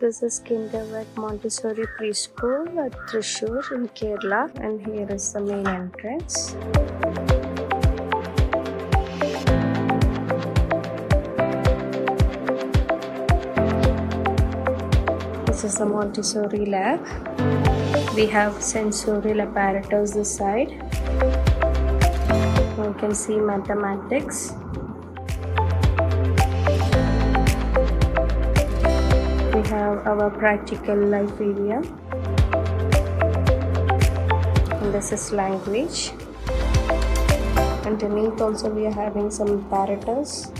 this is Kindergarten Montessori Preschool at Thrissur in Kerala, and here is the main entrance. This is the Montessori lab. We have sensorial apparatus this side. You can see mathematics. We have our practical life area. And this is language. Underneath also we are having some apparatus.